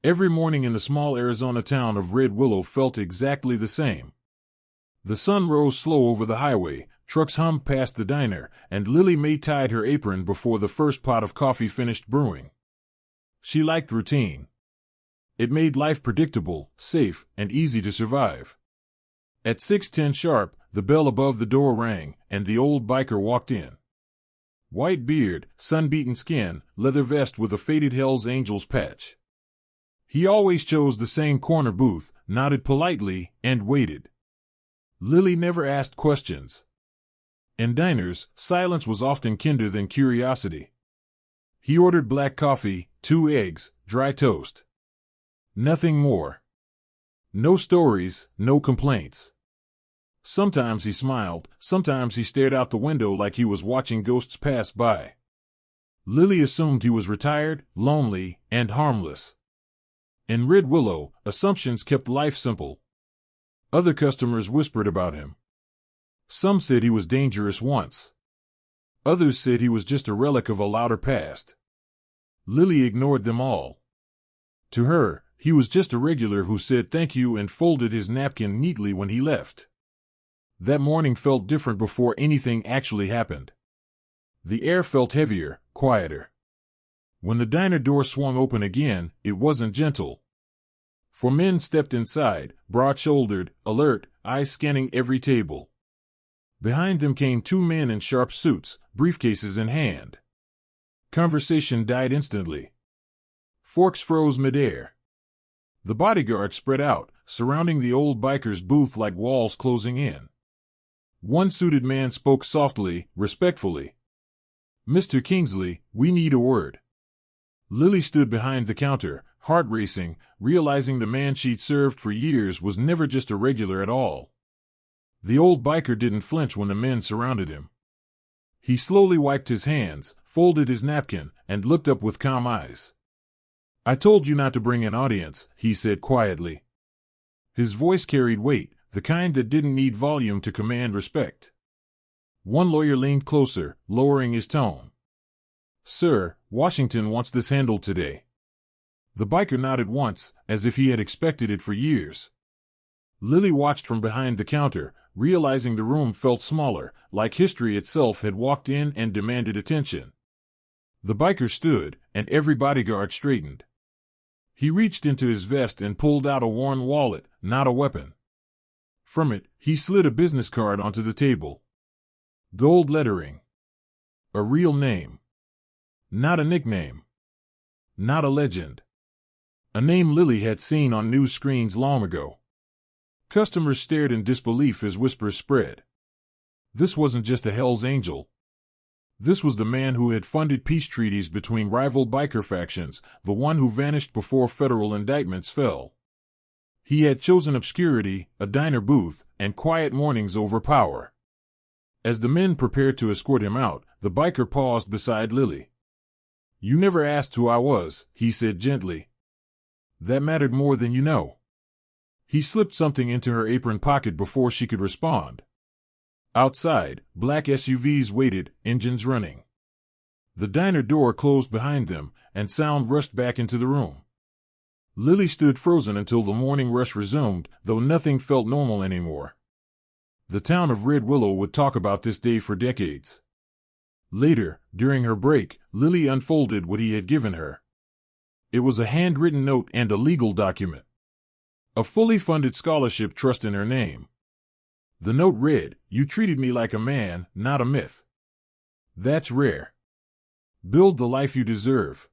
Every morning in the small Arizona town of Red Willow felt exactly the same. The sun rose slow over the highway, trucks hummed past the diner, and Lily Mae tied her apron before the first pot of coffee finished brewing. She liked routine. It made life predictable, safe, and easy to survive. At 6:10 sharp, the bell above the door rang, and the old biker walked in. White beard, sun-beaten skin, leather vest with a faded Hell's Angels patch. He always chose the same corner booth, nodded politely, and waited. Lily never asked questions. In diners, silence was often kinder than curiosity. He ordered black coffee, 2 eggs, dry toast. Nothing more. No stories, no complaints. Sometimes he smiled, sometimes he stared out the window like he was watching ghosts pass by. Lily assumed he was retired, lonely, and harmless. In Red Willow, assumptions kept life simple. Other customers whispered about him. Some said he was dangerous once. Others said he was just a relic of a louder past. Lily ignored them all. To her, he was just a regular who said thank you and folded his napkin neatly when he left. That morning felt different before anything actually happened. The air felt heavier, quieter. When the diner door swung open again, it wasn't gentle. 4 men stepped inside, broad-shouldered, alert, eyes scanning every table. Behind them came 2 men in sharp suits, briefcases in hand. Conversation died instantly. Forks froze midair. The bodyguards spread out, surrounding the old biker's booth like walls closing in. One suited man spoke softly, respectfully. "Mr. Kingsley, we need a word." Lily stood behind the counter, heart racing, realizing the man she'd served for years was never just a regular at all. The old biker didn't flinch when the men surrounded him. He slowly wiped his hands, folded his napkin, and looked up with calm eyes. "I told you not to bring an audience," he said quietly. His voice carried weight, the kind that didn't need volume to command respect. One lawyer leaned closer, lowering his tone. "Sir, Washington wants this handled today." The biker nodded once, as if he had expected it for years. Lily watched from behind the counter, realizing the room felt smaller, like history itself had walked in and demanded attention. The biker stood, and every bodyguard straightened. He reached into his vest and pulled out a worn wallet, not a weapon. From it, he slid a business card onto the table. Gold lettering. A real name. Not a nickname. Not a legend. A name Lily had seen on news screens long ago. Customers stared in disbelief as whispers spread. This wasn't just a Hell's Angel. This was the man who had funded peace treaties between rival biker factions, the one who vanished before federal indictments fell. He had chosen obscurity, a diner booth, and quiet mornings over power. As the men prepared to escort him out, the biker paused beside Lily. "You never asked who I was," he said gently. "That mattered more than you know." He slipped something into her apron pocket before she could respond. Outside, black SUVs waited, engines running. The diner door closed behind them, and sound rushed back into the room. Lily stood frozen until the morning rush resumed, though nothing felt normal anymore. The town of Red Willow would talk about this day for decades. Later, during her break, Lily unfolded what he had given her. It was a handwritten note and a legal document. A fully funded scholarship trust in her name. The note read, "You treated me like a man, not a myth. That's rare. Build the life you deserve."